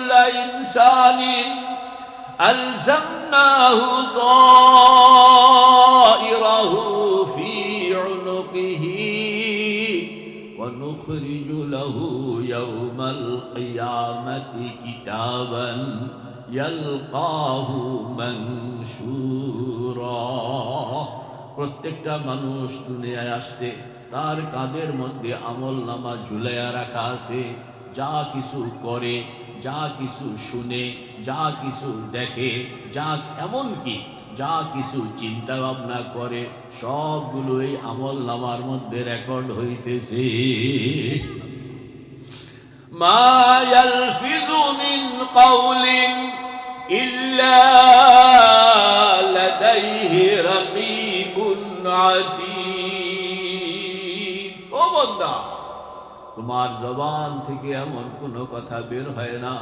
কুল্লা ইনসানিন আলজামনাহু তায়রাহু ফি উনুকিহি ওয়া নুখরিজু লাহু ইয়াওমাল কিয়ামাতি কিতাবান ইয়ালকাহু মানশুরা। প্রত্যেকটা মানুষ দুনিয়ায় আসছে, তার কাঁধের মধ্যে আমলনামা ঝুলাইয়া রাখা আছে। যা কিছু করে, যা কিছু শুনে, যা কিছু দেখে, যা এমনকি যা কিছু চিন্তা ভাবনা করে, সবগুলোই আমলনামার মধ্যে রেকর্ড হইতেছে। মা ইয়ালফিযু মিন কাওলিন ইল্লা লাদাইহি রাকীবুন আতীদ। ও বান্দা, তোমার জবান থেকে এমন কোনো কথা বের হয় না,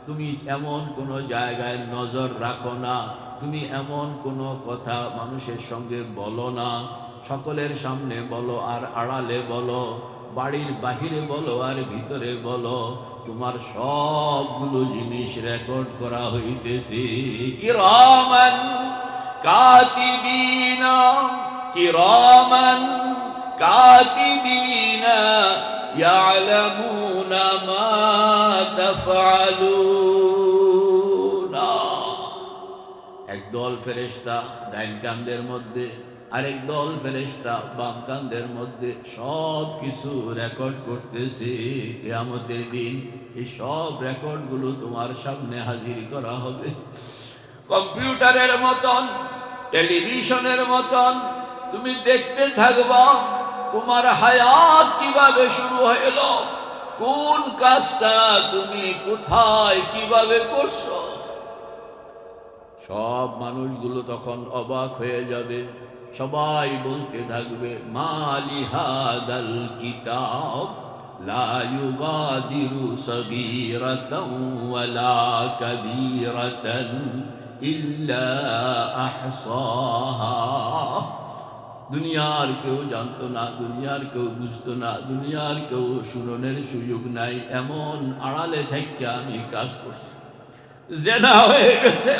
তুমি এমন কোনো জায়গায় নজর রাখো না, তুমি এমন কোনো কথা মানুষের সঙ্গে বলো না, সকলের সামনে বলো আর আড়ালে বলো, বাড়ির বাহিরে বলো আর ভিতরে বলো, তোমার সবগুলো জিনিস রেকর্ড করা হইতেছে। কিরামান কাতিবিনা, কিরামান কাতিবিনা ইয়ালামুনা মা তাফআলুনা। একদল ফেরেশতা ডাইন কাঁধের মধ্যে, আরেক দল ফেরেশতা বাম কাঁধের মধ্যে সব কিছু রেকর্ড করতেছে। কিয়ামতের দিন এই সব রেকর্ডগুলো তোমার সামনে হাজির করা হবে। কম্পিউটারের মতন, টেলিভিশনের মতন তুমি দেখতে থাকবা তোমার হায়াত কিভাবে শুরু হলো, কোন কাজটা তুমি কোথায় কিভাবে করছো। সব মানুষগুলো তখন অবাক হয়ে যাবে, সবাই বলতে থাকবে মালি হাদাল কিতাব লা ইউগাদিরু সগীরাতাও ওয়ালা কাবীরাতান ইল্লা আহসাহা। দুনিয়ার কেউ জানতো না, দুনিয়ার কেউ বুঝতো না, দুনিয়ার কেউ শুননের সুযোগ নাই, এমন আড়ালে থেকে আমি কাজ করছি। জেনা হয়ে গেছে,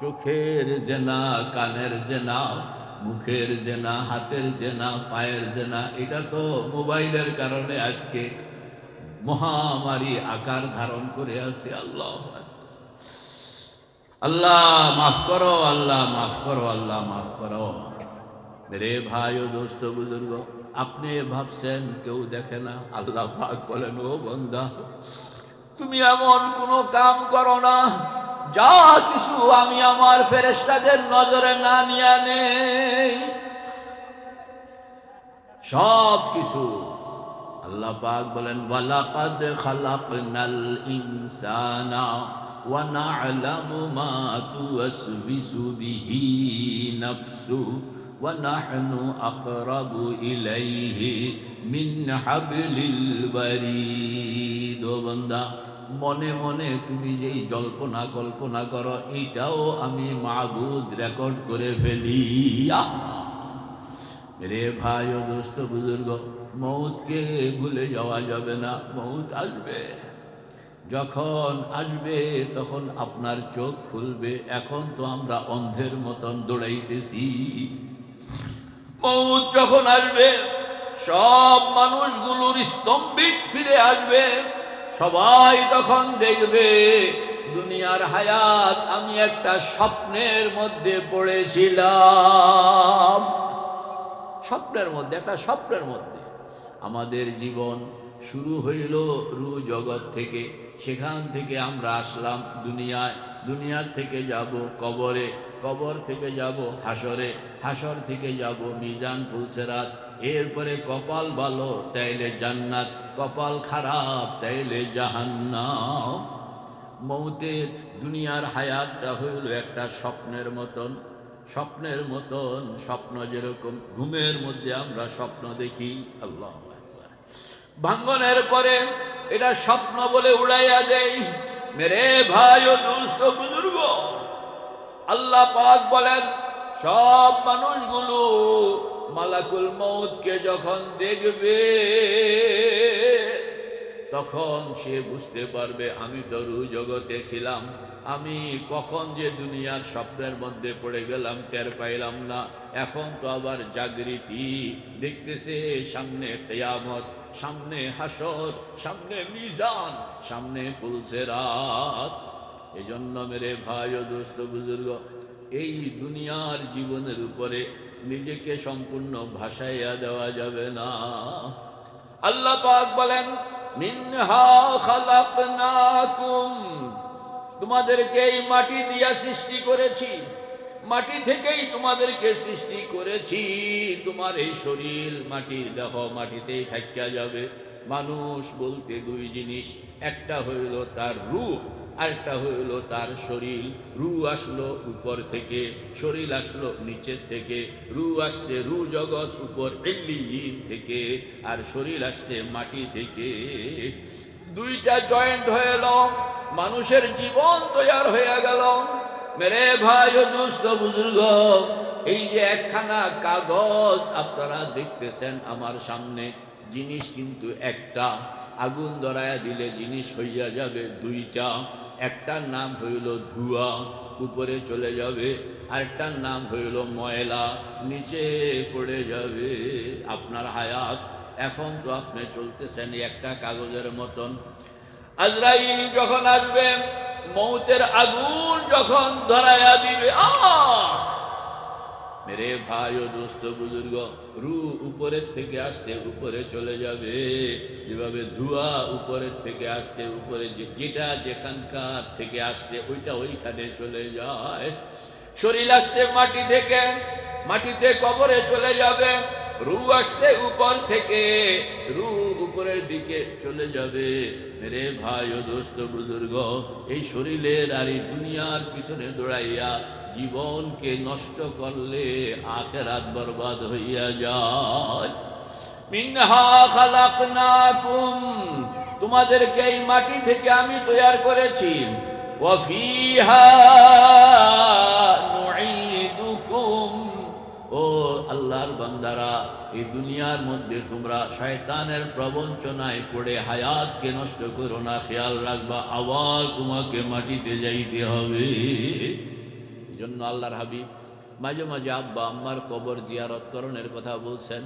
চোখের জেনা, কানের জেনা, মুখের জেনা, হাতের জেনা, পায়ের জেনা। এটা তো মোবাইলের কারণে আজকে মহামারী আকার ধারণ করে আছে। আল্লাহ আল্লাহ মাফ করো, আল্লাহ মাফ করো, আল্লাহ মাফ করো। মেরে ভাই ও দোস্ত বুজুর্গ, আপনি ভাবছেন কেউ দেখে না? আল্লাহ পাক বলেন, ও বান্দা, তুমি এমন কোনো কাম করো না যা কিছু আমি আমার ফেরেশতাদের নজরে না নিয়ে নেই। সব কিছু আল্লাহ পাক বলেন, ওয়ালাকাদ খালাকনাল ইনসানা ওয়া না'লামু মা তুওয়াসবিসু বিহি নাফসু ওয়া নাহনু আকরাবু ইলাইহি মিন হাবলিল ওয়ারিদ। ও বান্দা, মনে মনে তুমি যেই জল্পনা কল্পনা করো, এইটাও আমি মাবুদ রেকর্ড করে ফেলি। রে ভাই ও দোস্ত বুজুর্গ, মৌতকে ভুলে যাওয়া যাবে না। মৌত আসবে, যখন আসবে তখন আপনার চোখ খুলবে। এখন তো আমরা অন্ধের মতন দৌড়াইতেছি। মৌত যখন আসবে, সব মানুষগুলোর স্তম্ভিত ফিরে আসবে। সবাই তখন দেখবে দুনিয়ার হায়াত আমি একটা স্বপ্নের মধ্যে পড়েছিলাম। স্বপ্নের মধ্যে, একটা স্বপ্নের মধ্যে আমাদের জীবন শুরু হইল রূহ জগৎ থেকে। সেখান থেকে আমরা আসলাম দুনিয়ায়, দুনিয়ার থেকে যাব কবরে, কবর থেকে যাব হাসরে, হাসর থেকে যাব মিজান পুলসেরাত। এরপরে কপাল ভালো তাইলে জান্নাত, কপাল খারাপ তাইলে জাহান্নাম। মৌতের দুনিয়ার হায়াতটা হইল একটা স্বপ্নের মতন, স্বপ্নের মতন। স্বপ্ন যেরকম ঘুমের মধ্যে আমরা স্বপ্ন দেখি, আল্লাহ ভাঙ্গনের পরে এটা স্বপ্ন বলে উড়াইয়া দেই। মেরে ভাই ও দুস্থ বুজুর্গ, আল্লাহ পাক বলেন, সব মানুষগুলো মালাকুল মৌতকে যখন দেখবে, তখন সে বুঝতে পারবে আমি তো রূহ জগতে ছিলাম, আমি কখন যে দুনিয়ার স্বপ্নের মধ্যে পড়ে গেলাম টের পাইলাম না। এখন তো আবার জাগৃতি, দেখতেছে সামনে কিয়ামত, সামনে হাসর, সামনে মিজান, সামনে পুলসিরাত। এজন্য মেরে ভাই ও দোস্ত বুজুর্গ, এই দুনিয়ার জীবনের উপরে নিজেকে সম্পূর্ণ ভাসাইয়া দেওয়া যাবে না। আল্লাহ পাক বলেন মিনহা খালাকনাকুম, তোমাদেরকে এই মাটি দিয়া সৃষ্টি করেছি, মাটি থেকেই তোমাদেরকে সৃষ্টি করেছি। তোমার এই শরীর মাটির দেহ মাটিতেই থাকিয়া যাবে। মানুষ বলতে দুই জিনিস, একটা হইল তার রূহ, আরেকটা হইল তার শরীর। রূহ আসলো উপর থেকে, শরীর আসলো নিচের থেকে। রূহ আসছে রূহ জগৎ উপর ইল্লিয়িন থেকে, আর শরীর আসছে মাটি থেকে। দুইটা জয়েন্ট হয়ে গেল, মানুষের জীবন তৈয়ার হয়ে গেল। মেরে ভাই ও দুস্থ বুজুর্গ, এই যে একখানা কাগজ আপনারা দেখতেছেন আমার সামনে, জিনিস কিন্তু একটা। আগুন ধরায়া দিলে জিনিস হইয়া যাবে দুইটা। একটার নাম হইল ধোঁয়া, উপরে চলে যাবে, আরেকটার নাম হইল ময়লা, নিচে পড়ে যাবে। আপনার হায়াত এখন তো আপনি চলতেছেন একটা কাগজের মতন। আজরাইল যখন আসবে, মৌতের আগুন যখন ধরায়া দিবে, মেরে ভাই ও দোস্ত বুজুর্গ, রূহ উপরের থেকে আসছে উপরে চলে যাবে। যেভাবে ধোঁয়া উপরের থেকে আসছে উপরে, যেটা যেখানকার থেকে আসছে ওইটা ওইখানে চলে যায়। শরীর আসছে মাটি থেকে, মাটিতে কবরে চলে যাবে। রূহ আসছে উপর থেকে, রূহ উপরের দিকে চলে যাবে। মেরে ভাই ও দোস্ত বুজুর্গ, এই শরীরের আর এই দুনিয়ার পিছনে দৌড়াইয়া জীবনকে নষ্ট করলে আখিরাত বরবাদ হইয়া যায়। মিনহা খালাকনাকুম, তোমাদেরকে এই মাটি থেকে আমি তৈয়ার করেছি। ওয়া ফিহা নুঈদুকুম, ও আল্লাহর বান্দারা, এই দুনিয়ার মধ্যে তোমরা শয়তানের প্রবঞ্চনায় পড়ে হায়াতকে নষ্ট করো না। খেয়াল রাখবা আবার তোমাকে মাটিতে যাইতে হবে। এই জন্য আল্লাহর হাবিব মাঝে মাঝে আব্বা আম্মার কবর জিয়ারত করণের কথা বলছেন।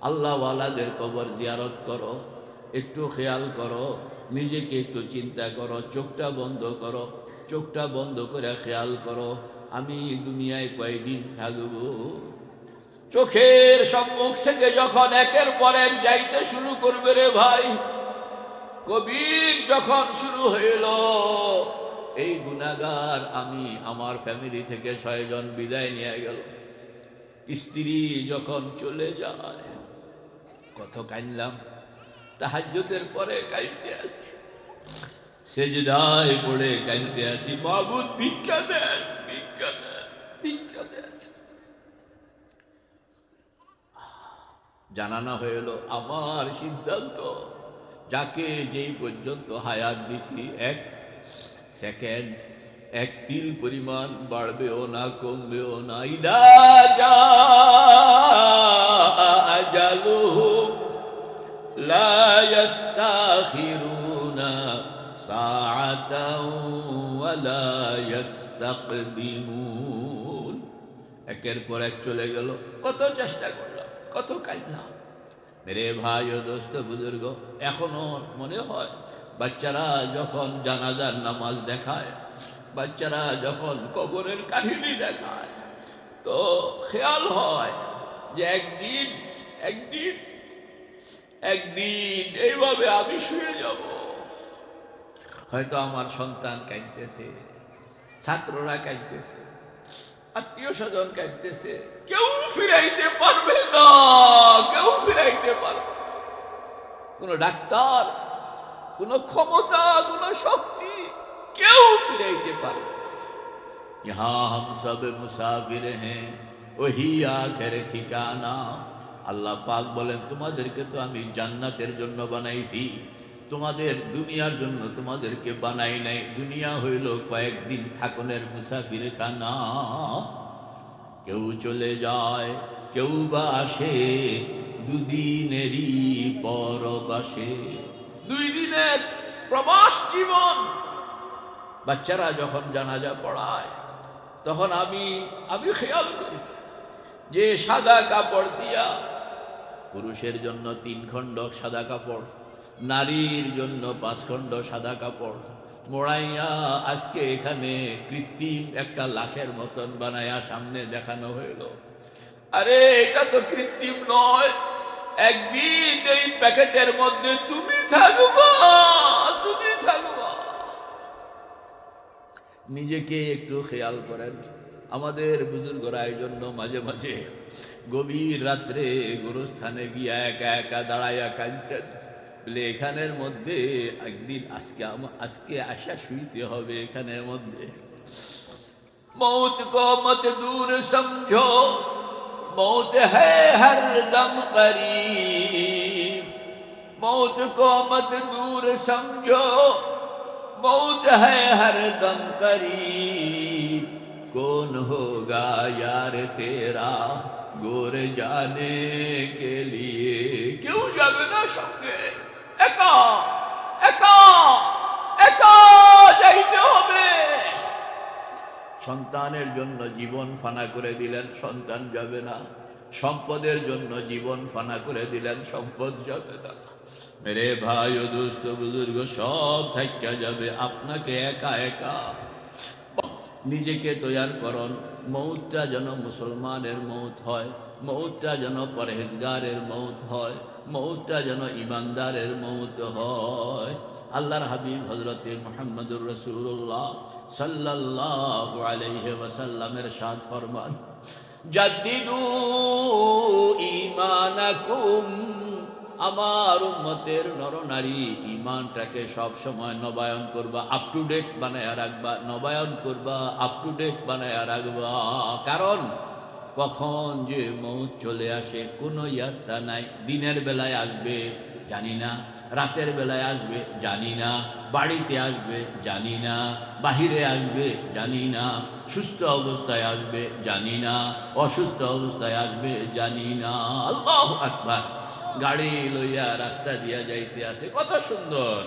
আল্লাহওয়ালাদের কবর জিয়ারত করো, একটু খেয়াল করো, নিজেকে একটু চিন্তা করো, চোখটা বন্ধ করো, চোখটা বন্ধ করে খেয়াল করো আমি দুনিয়ায় কয়দিন থাকবো। চোখের সম্মুখ থেকে যখন একের পর এক যাইতে শুরু করবে রে ভাই, কোভিড যখন শুরু হইল, এই গুনাহগার আমি আমার ফ্যামিলি থেকে 6 জন বিদায় নিয়ে গেল। স্ত্রী যখন চলে যায়, কত কাঁদলাম। তাহাজ্জুদের পরে কাঁদতে আসি, সেজদায় পড়ে কাঁদতে আসি, মাবুদ ভিক্ষা দেন, ভিক্ষা দেন, ভিক্ষা দেন। জানানো হইল আমার সিদ্ধান্ত, যাকে যেই পর্যন্ত হায়াত দিছি, 1 সেকেন্ড, 1 তিল পরিমাণ বাড়বেও না কমবেও না। ইদা জাআ আজালুহুম লা ইস্তাখিরুনা সাআতাও ওয়া লা ইস্তাকদিমুন। একের পর এক চলে গেল। কত চেষ্টা করলাম, কত কাঁদলাম। মেরে ভাই ও দোস্ত বুজুর্গ, এখনো মনে হয় বাচ্চারা যখন জানাজার নামাজ দেখায়, বাচ্চারা যখন কবরের কাহিনী দেখায়, তো খেয়াল হয় যে একদিন একদিন একদিন এইভাবে আমি শুয়ে যাব। হয়তো আমার সন্তান কাঁদতেছে, ছাত্ররা কাঁদতেছে, আত্মীয় স্বজন কাঁদতেছে, কেউ ফিরাইতে পারবে না, কেউ ফিরাইতে পারবে না। কোনো ডাক্তার, কোনো ক্ষমতা, কোনো শক্তি কেউ ফিরাইতে পারবে না। ইহা হাম সব মুসাফির হ্যাঁ, ওহি আখের ঠিকানা। আল্লাহ পাক বলেন তোমাদেরকে তো আমি জান্নাতের জন্য বানাইছি, তোমাদের দুনিয়ার জন্য তোমাদেরকে বানাই নাই। দুনিয়া হইল কয়েকদিন থাকনের মুসাফির খানা। কেউ চলে যায়, কেউ বা আসে, দুদিনেরই পরবাসে। 2 দিনের প্রবাস জীবন। বাচ্চারা যখন জানাজা পড়ায় তখন আমি খেয়াল করি যে সাদা কাপড় দিয়া, পুরুষের জন্য 3 খণ্ড সাদা কাপড়, নারীর জন্য 5 খণ্ড সাদা কাপড় মোড়াইয়া আজকে এখানে কৃত্রিম একটা লাশের মতন বানাইয়া সামনে দেখানো হইল। আরে এটা তো কৃত্রিম নয়, একদিন এই প্যাকেটের মধ্যে তুমি থাকবা। নিজেকে একটু খেয়াল করেন। আমাদের বুজুর্গরা এই জন্য মাঝে মাঝে গভীর রাত্রে গোরস্থানে গিয়া একা একা দাঁড়াইয়া কাঁদতেন, বলে এখানের মধ্যে একদিন আজকে আসা শুইতে হবে এখানের মধ্যে। मौत को मत दूर समझो, मौत है हर दम करीब। मौत को मत दूर समझो, मौत है हर दम करीब। कौन होगा यार तेरा गोर जाने के लिए। क्यों जाबे ना संगे, एका एका एका যাইতে হবে। সন্তানের জন্য জীবন ফানা করে দিলেন, সন্তান যাবে না। সম্পদের জন্য জীবন ফানা করে দিলেন, সম্পদ যাবে না। মেরে ভাই ও দোস্ত বুজুর্গ সব থাইকা যাবে, আপনাকে একা একা। নিজেকে তৈয়ার করুন, মৌতটা যেন মুসলমানের মৌত হয়, মৌতটা যেন পরহেজগারের মৌত হয়, মৌতটা যেন ইমানদারের মৌত হয়। আল্লাহর হাবিব হযরতে মুহাম্মদুর রাসূলুল্লাহ সাল্লাল্লাহু আলাইহি ওয়াসাল্লামের ইরশাদ ফরমান, জাদ্দিদু ঈমানাকুম। আমার উম্মতের নরনারী ঈমানটাকে সব সময় নবায়ন করবা, আপ টু ডেট বানায়া রাখবা, নবায়ন করবা, আপ টু ডেট বানায়া রাখবা। কারণ কখন যে মৌত চলে আসে কোনো ইয়াত্তা নাই। দিনের বেলায় আসবে জানি না, রাতের বেলায় আসবে জানি না, বাড়িতে আসবে জানি না, বাহিরে আসবে জানি না, সুস্থ অবস্থায় আসবে জানি না, অসুস্থ অবস্থায় আসবে জানি না। আল্লাহু আকবার। গাড়ি লইয়া রাস্তা দিয়া যাইতে আছে, কত সুন্দর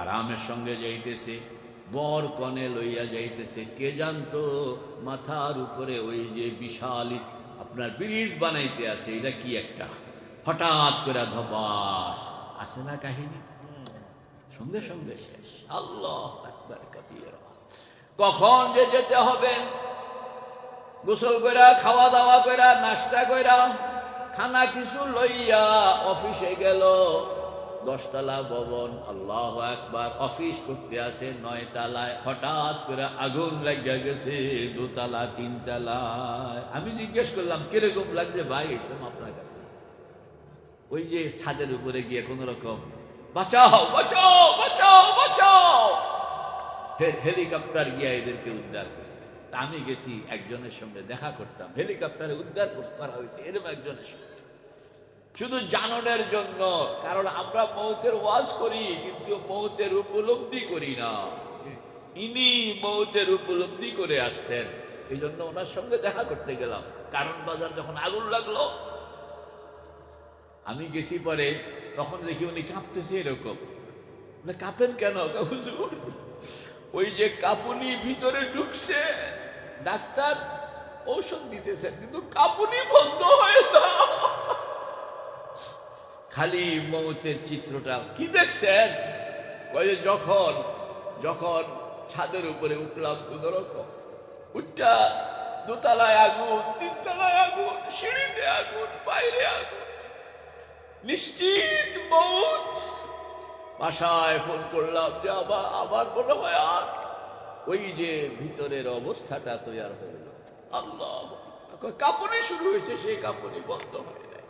আরামের সঙ্গে যাইতেছে, বর কনে লইয়া যাইতেছে। কে জানতো মাথার উপরে ওই যে বিশাল আপনার ব্রিজ বানাইতে আছে, এটা কি একটা, হঠাৎ করে ধপাস আসে না কাহিনী, সঙ্গে সঙ্গে শেষ। আল্লাহ আকবার কাবীরা। কখন যে যেতে হবে, গোসল কইরা, খাওয়া দাওয়া কইরা, নাস্তা কইরা, খানা কিছু লইয়া অফিসে গেল। 10 তলা ভবন, আল্লাহু আকবার, অফিস করতে আসে 9 তলায়, হঠাৎ করে আগুন লাগিয়া গেছে 2 তলা 3 তলায়। আমি জিজ্ঞেস করলাম কিরকম লাগছে ভাই এসব আপনার কাছে? ওই যে ছাদের উপরে গিয়ে কোন রকম বাঁচাও বাঁচাও বাঁচাও বাঁচাও, হেলিকপ্টার গিয়া এদেরকে উদ্ধার করছে। আমি গেছি, একজনের সঙ্গে দেখা করতাম, হেলিকপ্টারে উদ্ধার করা হয়েছে এরকম একজনের সঙ্গে, শুধু জাননের জন্য। কারণ আমরা মৌতের ওয়াজ করি কিন্তু মৌতের উপলব্ধি করি না। ইনি মৌতের উপলব্ধি করে আসছেন, এই জন্য ওনার সঙ্গে দেখা করতে গেলাম। কারণ বাজার যখন আগুন লাগলো, আমি গেছি পরে, তখন দেখি উনি কাঁপতেছে এরকম। কাঁপেন কেন? হুজুর ওই যে কাঁপুনি ভিতরে ঢুকছে, ডাক্তার ঔষধ দিতেছেন কিন্তু কাঁপুনি বন্ধ হয় না। খালি মৌতের চিত্রটা কি দেখছেন? কয়ে যখন যখন ছাদের উপরে উঠলাম, কোন রকম উঠটা 2 তলায় আগুন, 3 তলায় আগুন, সিঁড়িতে আগুন, বাইরে আগুন, নিশ্চিত মৌত। বাসায় ফোন করলাম যে আবার মনে হয় আর ওই যে ভিতরের অবস্থাটা তৈয়ার হয়ে গেল। আল্লাহ, কাঁপুনি শুরু হয়েছে, সেই কাঁপুনি বন্ধ হয় নাই।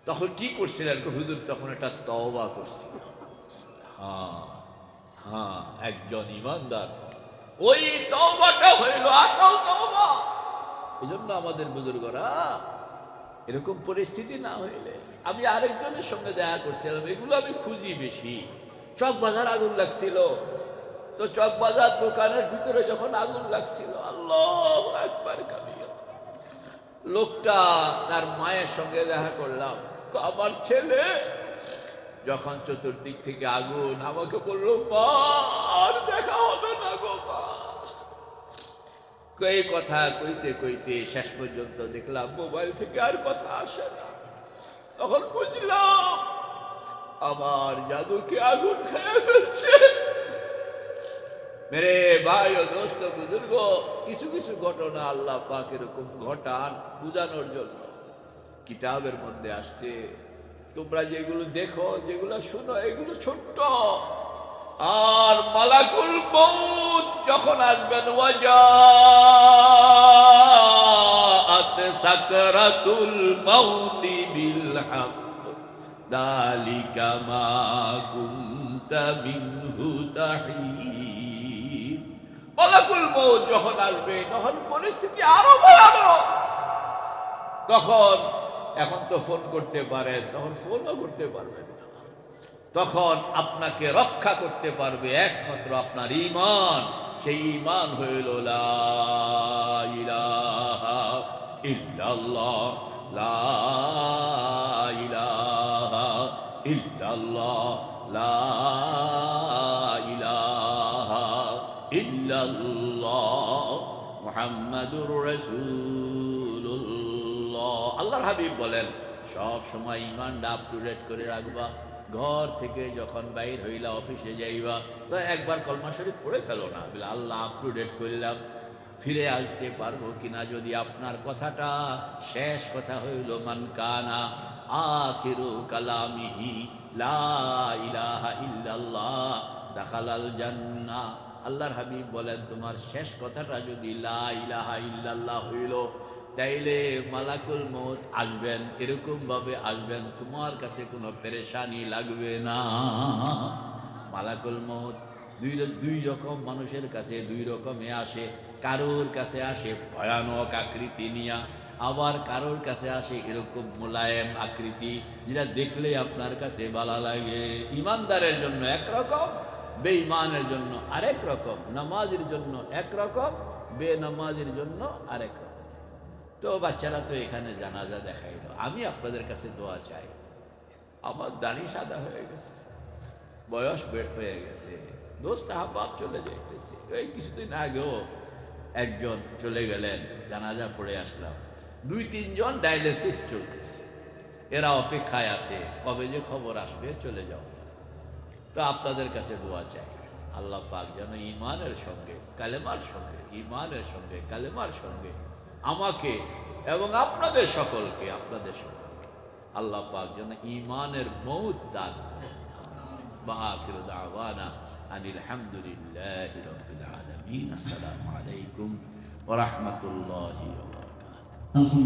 তখন কি করছিলেন হুজুর? তখন একটা তওবা করছিল। হ্যাঁ, একজন ইমানদার, ওই তওবাটা হইল আসল তওবা। এই জন্য আমাদের বুজুর্গরা এরকম পরিস্থিতি না হইলে, আমি আরেকজনের সঙ্গে দেখা করছিলাম, এগুলো আমি খুঁজি বেশি। চক বাজার আগুন লাগছিল, তো চক বাজার দোকানের ভিতরে যখন আগুন লাগছিল, আল্লাহু আকবার কাবীরা, লোকটা তার মায়ের সঙ্গে দেখা করলাম। আমার ছেলে যখন চতুর্দিক থেকে আগুন, আমাকে বললো মা আর দেখা হবে না গো মা। এই কথা কইতে কইতে শেষ পর্যন্ত দেখলাম মোবাইল থেকে আর কথা আসে না। তখন বুঝলাম আমার জাদুকে আগুন খেয়ে ফেলছে। মেরে ভাই ও দোস্ত বুজুর্গ, কিছু কিছু ঘটনা আল্লাহ পাক এরকম ঘটান বুঝানোর জন্য। কিতাবের মধ্যে আসছে, তোমরা যেগুলো দেখো, যেগুলো শুনো, এগুলো ছোট্ট। আর মালাকুল মউত যখন আসবেন, ওয়াজাআত সাকরাতুল মাউতি বিল হক যালিকা মা কুনতা মিনহু তাহিদ। মালাকুল মউত যখন আসবে তখন পরিস্থিতি আরো ভয়ানক। তখন এখন তো ফোন করতে পারেন, তখন ফোনও করতে পারবেন না। তখন আপনাকে রক্ষা করতে পারবে একমাত্র আপনার ঈমান। সেই ঈমান হইল লা ইলাহা ইল্লাল্লাহ, লা ইলাহা ইল্লাল্লাহ, লা ইলাহা ইল্লাল্লাহ মুহাম্মাদুর রাসূলুল্লাহ। আল্লাহর হাবিব বলেন, সব সময় ঈমানটা আপ টু ডেট করে রাখবা। ঘর থেকে যখন বাইর হইলা, অফিসে যাইবা, তো একবার কলমা শরীফ পড়ে ফেলো না, বলে আল্লাহ আপ টু ডেট করলাম, ফিরে আসতে পারবো কিনা। যদি আপনার কথাটা শেষ কথা হইল মান কানা আখিরু কালামিহি লা ইলাহা ইল্লাল্লাহ দাখালাল জান্নাহ। আল্লাহর হাবিব বলেন, তোমার শেষ কথাটা যদি লা ইলাহা ইল্লাল্লাহ হইল, তাইলে মালাকুল মউত আসবেন, এরকম ভাবে আসবেন তোমার কাছে কোনো পেরেশানি লাগবে না। মালাকুল মউত দুই রকম মানুষের কাছে দুই রকমে আসে। কারোর কাছে আসে ভয়ানক আকৃতি নিয়া, আবার কারোর কাছে আসে এরকম মোলায়েম আকৃতি, যেটা দেখলে আপনার কাছে ভালো লাগে। ইমানদারের জন্য একরকম, বেঈমানের জন্য আরেক রকম, নামাজের জন্য একরকম, বেনামাজের জন্য আরেক রকম। তো বাচ্চারা তো এখানে জানাজা দেখাইল, আমি আপনাদের কাছে দোয়া চাই। আমার দাড়ি সাদা হয়ে গেছে, বয়স বের হয়ে গেছে, দোস্ত আহবাব চলে যাইতেছে। এই কিছুদিন আগেও একজন চলে গেলেন, জানাজা পড়ে আসলাম। 2-3 জন ডায়ালিসিস চলতেছে, এরা অপেক্ষায় আছে কবে যে খবর আসবে, চলে যাও। তো আপনাদের কাছে দোয়া চাই, আল্লাহ পাক যেন ঈমানের সঙ্গে কালেমার সঙ্গে, ঈমানের সঙ্গে কালেমার সঙ্গে আমাকে এবং আপনাদের সকলকে আল্লাহ পাক যেন ঈমানের মউত দান করেন। আখিরু দাওয়ানা আনিল হামদুলিল্লাহি রাব্বিল আলামিন। আসসালামু আলাইকুম ওয়া রাহমাতুল্লাহি ওয়া বারাকাতুহু।